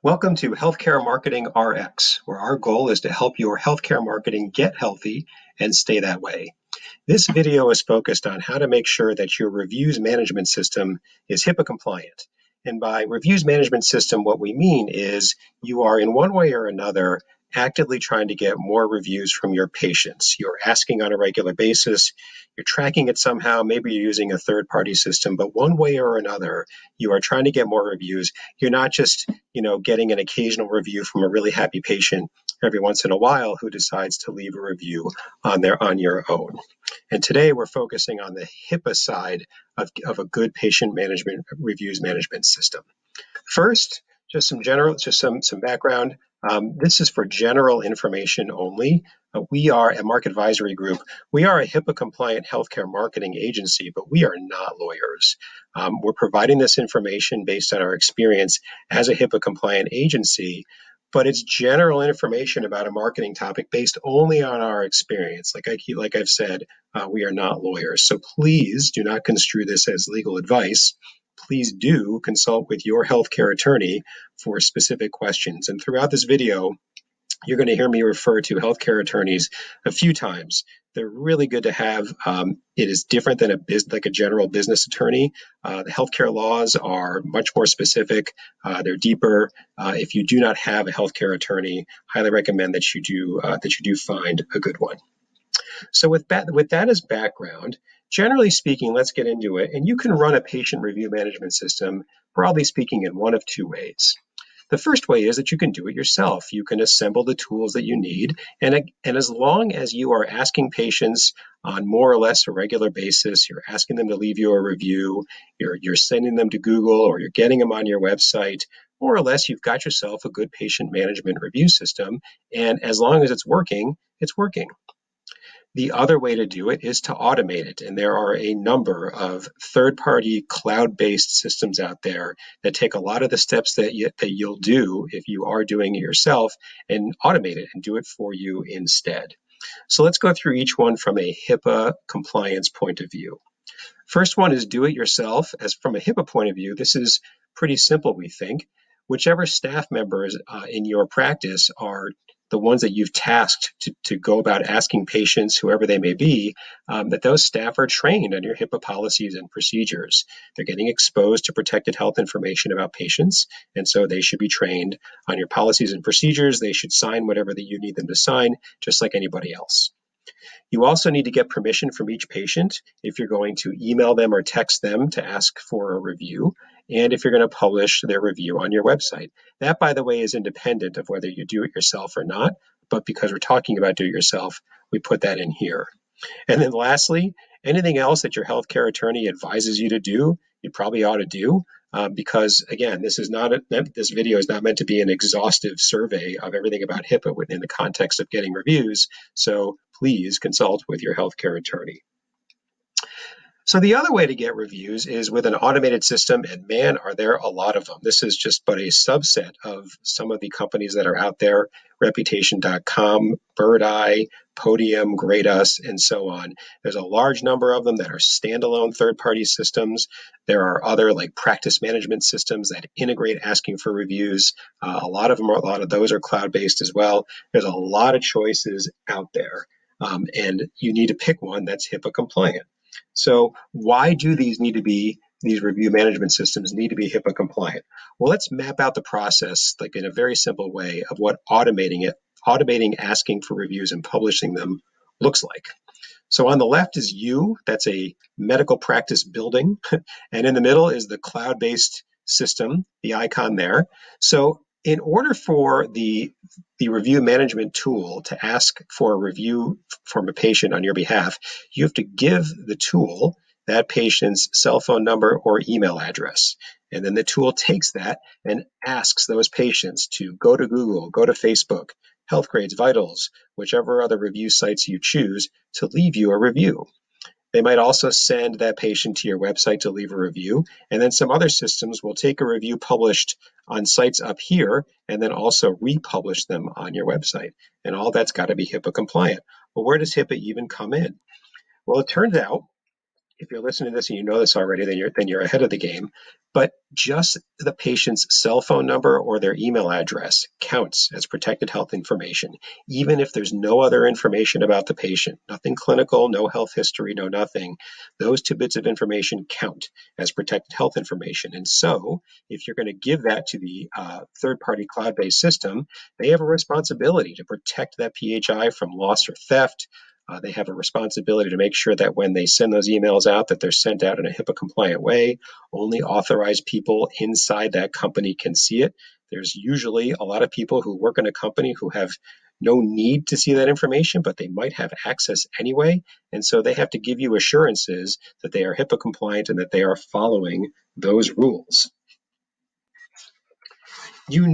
Welcome to Healthcare Marketing RX, where our goal is to help your healthcare marketing get healthy and stay that way. This video is focused on how to make sure that your reviews management system is HIPAA compliant. And by reviews management system, what we mean is you are in one way or another actively trying to get more reviews from your patients. You're asking on a regular basis, you're tracking it somehow, maybe you're using a third-party system, but one way or another, you are trying to get more reviews. You're not just, getting an occasional review from a really happy patient every once in a while who decides to leave a review on your own. And today we're focusing on the HIPAA side of a good patient management reviews management system. First, some background. This is for general information only. We are a Market Advisory Group. We are a HIPAA compliant healthcare marketing agency, but we are not lawyers. We're providing this information based on our experience as a HIPAA compliant agency, but it's general information about a marketing topic based only on our experience. Like I've said, we are not lawyers. So please do not construe this as legal advice. Please do consult with your healthcare attorney for specific questions. And throughout this video, you're going to hear me refer to healthcare attorneys a few times. They're really good to have. It is different than a general business attorney. The healthcare laws are much more specific. They're deeper. If you do not have a healthcare attorney, highly recommend that you do find a good one. So with that as background, generally speaking, let's get into it. And you can run a patient review management system, broadly speaking, in one of two ways. The first way is that you can do it yourself. You can assemble the tools that you need. And as long as you are asking patients on more or less a regular basis, you're asking them to leave you a review, you're sending them to Google, or you're getting them on your website, more or less you've got yourself a good patient management review system. And as long as it's working, it's working. The other way to do it is to automate it. And there are a number of third-party cloud-based systems out there that take a lot of the steps that you'll do if you are doing it yourself and automate it and do it for you instead. So let's go through each one from a HIPAA compliance point of view. First one is do it yourself. As from a HIPAA point of view, this is pretty simple, we think. Whichever staff members in your practice are the ones that you've tasked to go about asking patients, whoever they may be, that those staff are trained on your HIPAA policies and procedures. They're getting exposed to protected health information about patients, and so they should be trained on your policies and procedures. They should sign whatever that you need them to sign, just like anybody else. You also need to get permission from each patient if you're going to email them or text them to ask for a review, and if you're going to publish their review on your website. That, by the way, is independent of whether you do it yourself or not, but because we're talking about do it yourself, we put that in here. And then lastly, anything else that your healthcare attorney advises you to do, you probably ought to do, because again, this video is not meant to be an exhaustive survey of everything about HIPAA within the context of getting reviews. So please consult with your healthcare attorney. So the other way to get reviews is with an automated system, and man, are there a lot of them. This is just but a subset of some of the companies that are out there, Reputation.com, Birdeye, Podium, Grade.us, and so on. There's a large number of them that are standalone third-party systems. There are other like practice management systems that integrate asking for reviews. A lot of those are cloud-based as well. There's a lot of choices out there, and you need to pick one that's HIPAA compliant. So why do these review management systems need to be HIPAA compliant? Well, let's map out the process like in a very simple way of what automating asking for reviews and publishing them looks like. So on the left is that's a medical practice building, and in the middle is the cloud-based system, the icon there. So in order for the review management tool to ask for a review from a patient on your behalf, you have to give the tool that patient's cell phone number or email address. And then the tool takes that and asks those patients to go to Google, go to Facebook, Healthgrades, Vitals, whichever other review sites you choose to leave you a review. They might also send that patient to your website to leave a review, and then some other systems will take a review published on sites up here and then also republish them on your website. And all that's got to be HIPAA compliant. Well, where does HIPAA even come in? Well, it turns out if you're listening to this and you know this already, then you're ahead of the game. But just the patient's cell phone number or their email address counts as protected health information, even if there's no other information about the patient, nothing clinical, no health history, no nothing. Those two bits of information count as protected health information. And so if you're going to give that to the third-party cloud-based system, they have a responsibility to protect that PHI from loss or theft. They have a responsibility to make sure that when they send those emails out, that they're sent out in a HIPAA compliant way. Only authorized people inside that company can see it. There's usually a lot of people who work in a company who have no need to see that information, but they might have access anyway. And so they have to give you assurances that they are HIPAA compliant and that they are following those rules. You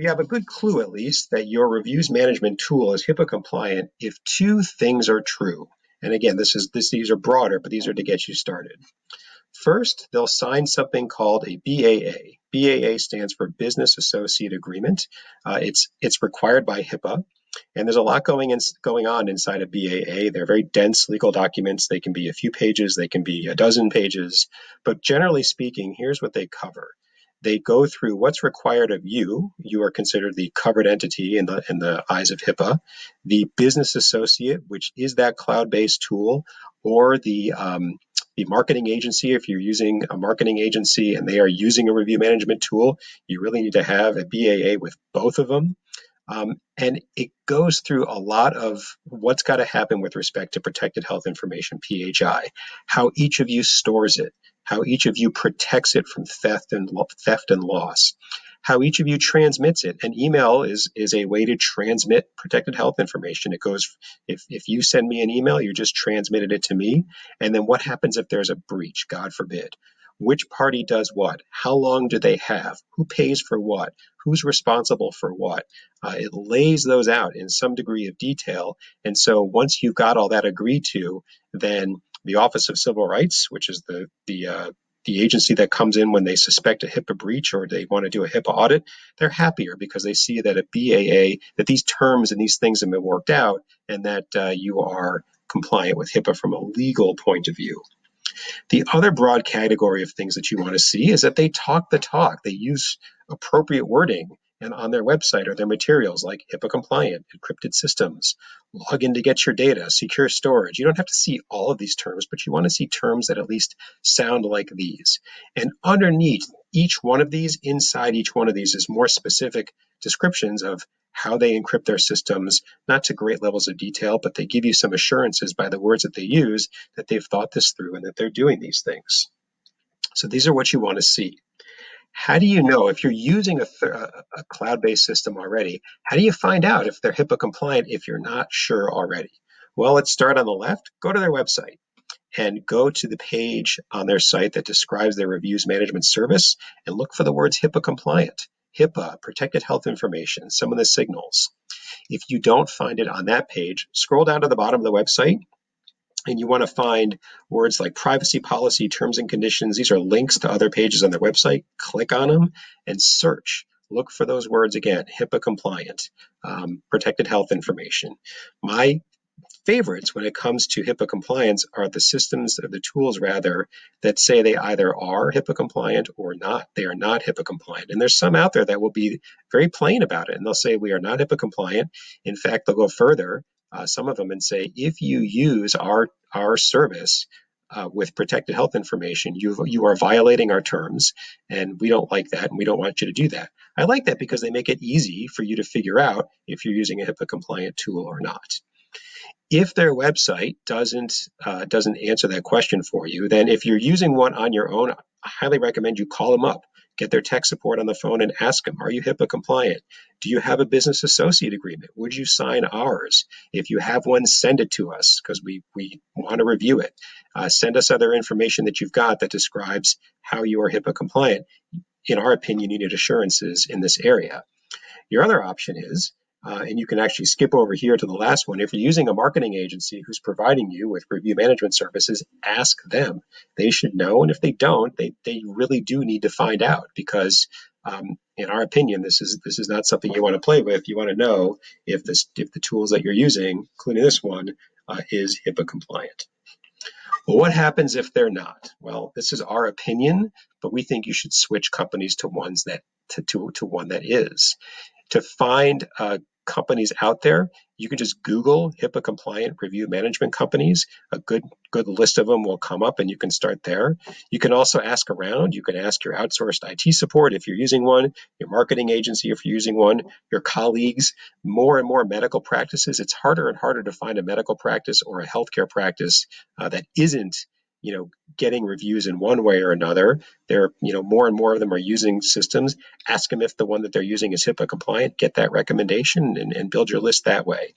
have a good clue, at least, that your reviews management tool is HIPAA compliant if two things are true. And again, these are broader, but these are to get you started. First, they'll sign something called a BAA. BAA stands for Business Associate Agreement. It's required by HIPAA. And there's a lot going on inside a BAA. They're very dense legal documents. They can be a few pages, they can be a dozen pages. But generally speaking, here's what they cover. They go through what's required of you. You are considered the covered entity in the eyes of HIPAA. The business associate, which is that cloud-based tool, or the marketing agency. If you're using a marketing agency and they are using a review management tool, you really need to have a BAA with both of them. And it goes through a lot of what's got to happen with respect to protected health information, PHI, how each of you stores it, how each of you protects it from theft and loss, how each of you transmits it. An email is a way to transmit protected health information. It goes, if you send me an email, you just transmitted it to me. And then what happens if there's a breach, God forbid? Which party does what? How long do they have? Who pays for what? Who's responsible for what? It lays those out in some degree of detail. And so once you've got all that agreed to, then the Office of Civil Rights, which is the agency that comes in when they suspect a HIPAA breach or they want to do a HIPAA audit, they're happier because they see that a BAA, that these terms and these things have been worked out and that you are compliant with HIPAA from a legal point of view. The other broad category of things that you want to see is that they talk the talk. They use appropriate wording and on their website or their materials like HIPAA compliant, encrypted systems, log in to get your data, secure storage. You don't have to see all of these terms, but you want to see terms that at least sound like these. And underneath each one of these, inside each one of these, is more specific descriptions of how they encrypt their systems, not to great levels of detail, but they give you some assurances by the words that they use that they've thought this through and that they're doing these things. So these are what you want to see. How do you know if you're using a cloud-based system already? How do you find out if they're HIPAA compliant if you're not sure already? Well, let's start on the left. Go to their website and go to the page on their site that describes their reviews management service and look for the words HIPAA compliant. HIPAA, protected health information, some of the signals. If you don't find it on that page, scroll down to the bottom of the website and you want to find words like privacy policy, terms and conditions. These are links to other pages on their website. Click on them and search. Look for those words again, HIPAA compliant, protected health information. My favorites when it comes to HIPAA compliance are the systems, or the tools rather, that say they either are HIPAA compliant or not. They are not HIPAA compliant. And there's some out there that will be very plain about it. And they'll say we are not HIPAA compliant. In fact, they'll go further, some of them, and say if you use our service with protected health information, you are violating our terms, and we don't like that, and we don't want you to do that. I like that because they make it easy for you to figure out if you're using a HIPAA compliant tool or not. If their website doesn't answer that question for you, then if you're using one on your own, I highly recommend you call them up, get their tech support on the phone and ask them, are you HIPAA compliant? Do you have a business associate agreement? Would you sign ours? If you have one, send it to us because we want to review it. Send us other information that you've got that describes how you are HIPAA compliant. In our opinion, you need assurances in this area. Your other option is, and you can actually skip over here to the last one. If you're using a marketing agency who's providing you with review management services, ask them. They should know. And if they don't, they really do need to find out because, in our opinion, this is not something you want to play with. You want to know if the tools that you're using, including this one, is HIPAA compliant. Well, what happens if they're not? Well, this is our opinion, but we think you should switch companies to ones that to one that is. To find companies out there, you can just Google HIPAA compliant review management companies. A good list of them will come up, and you can start there. You can also ask around. You can ask your outsourced IT support if you're using one, your marketing agency if you're using one, your colleagues. More and more medical practices, it's harder and harder to find a medical practice or a healthcare practice that isn't, getting reviews in one way or another. More and more of them are using systems. Ask them if the one that they're using is HIPAA compliant. Get that recommendation and build your list that way.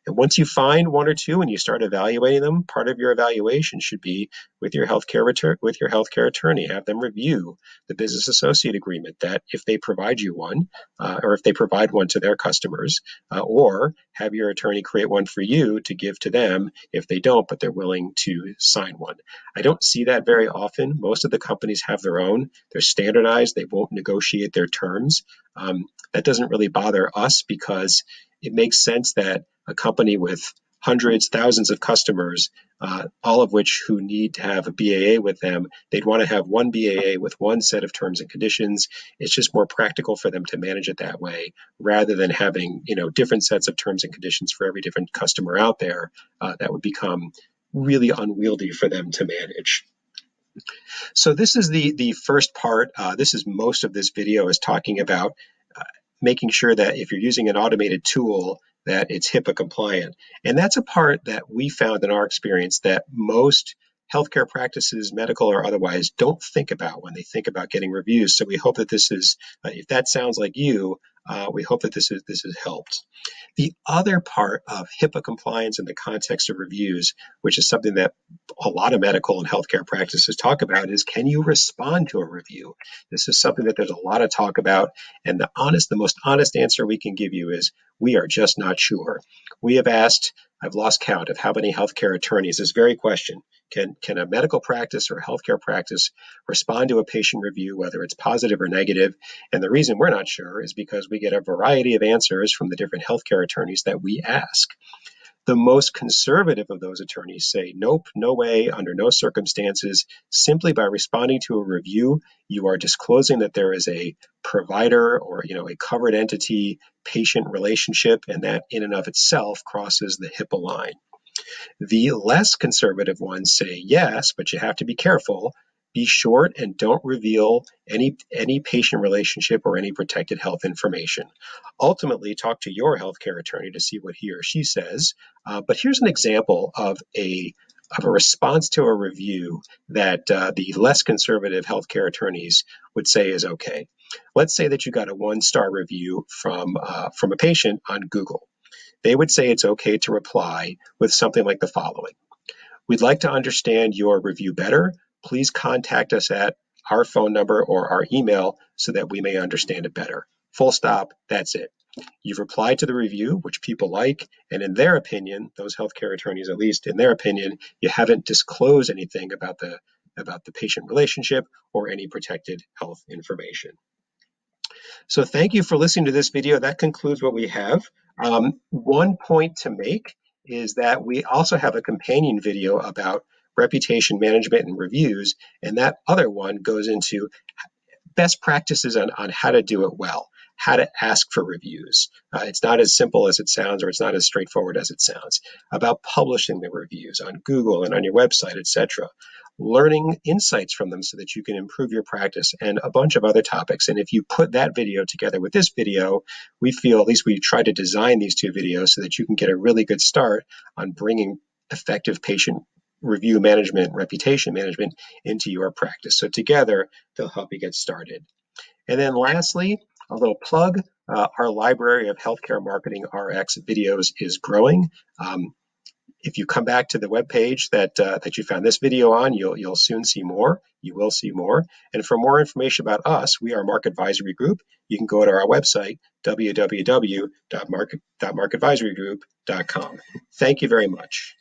And once you find one or two and you start evaluating them, part of your evaluation should be with your healthcare attorney. Have them review the business associate agreement that if they provide you one, or if they provide one to their customers, or have your attorney create one for you to give to them if they don't, but they're willing to sign one. I don't see that very often. Most of the companies have their own. They're standardized. They won't negotiate their terms. That doesn't really bother us because it makes sense that a company with hundreds, thousands of customers, all of which who need to have a BAA with them, they'd want to have one BAA with one set of terms and conditions. It's just more practical for them to manage it that way rather than having, different sets of terms and conditions for every different customer out there. That would become really unwieldy for them to manage. So this is the first part. This is most of this video is talking about making sure that if you're using an automated tool, that it's HIPAA compliant. And that's a part that we found in our experience that most healthcare practices, medical or otherwise, don't think about when they think about getting reviews. So we hope that this is, if that sounds like you, we hope that this has helped. The other part of HIPAA compliance in the context of reviews, which is something that a lot of medical and healthcare practices talk about, is can you respond to a review? This is something that there's a lot of talk about, and the most honest answer we can give you is we are just not sure. We have asked, I've lost count of how many healthcare attorneys this very question. Can a medical practice or a healthcare practice respond to a patient review, whether it's positive or negative? And the reason we're not sure is because we get a variety of answers from the different healthcare attorneys that we ask. The most conservative of those attorneys say, nope, no way, under no circumstances. Simply by responding to a review, you are disclosing that there is a provider or a covered entity patient relationship, and that in and of itself crosses the HIPAA line. The less conservative ones say yes, but you have to be careful. Be short and don't reveal any patient relationship or any protected health information. Ultimately, talk to your healthcare attorney to see what he or she says. But here's an example of a response to a review that the less conservative healthcare attorneys would say is okay. Let's say that you got a 1-star review from a patient on Google. They would say it's okay to reply with something like the following. We'd like to understand your review better. Please contact us at our phone number or our email so that we may understand it better. Full stop, that's it. You've replied to the review, which people like, and in their opinion, those healthcare attorneys, at least in their opinion, you haven't disclosed anything about the patient relationship or any protected health information. So thank you for listening to this video. That concludes what we have. One point to make is that we also have a companion video about reputation management and reviews, and that other one goes into best practices on how to do it well, how to ask for reviews. It's not as simple as it sounds, or it's not as straightforward as it sounds. About publishing the reviews on Google and on your website, etc. Learning insights from them so that you can improve your practice, and a bunch of other topics. And if you put that video together with this video, we feel, at least we try to design these two videos so that you can get a really good start on bringing effective patient review management, reputation management into your practice. So together, they'll help you get started. And then lastly, a little plug, our library of healthcare marketing RX videos is growing. If you come back to the webpage that you found this video on, you'll soon see more. You will see more. And for more information about us, we are Mark Advisory Group. You can go to our website, www.markadvisorygroup.com. Thank you very much.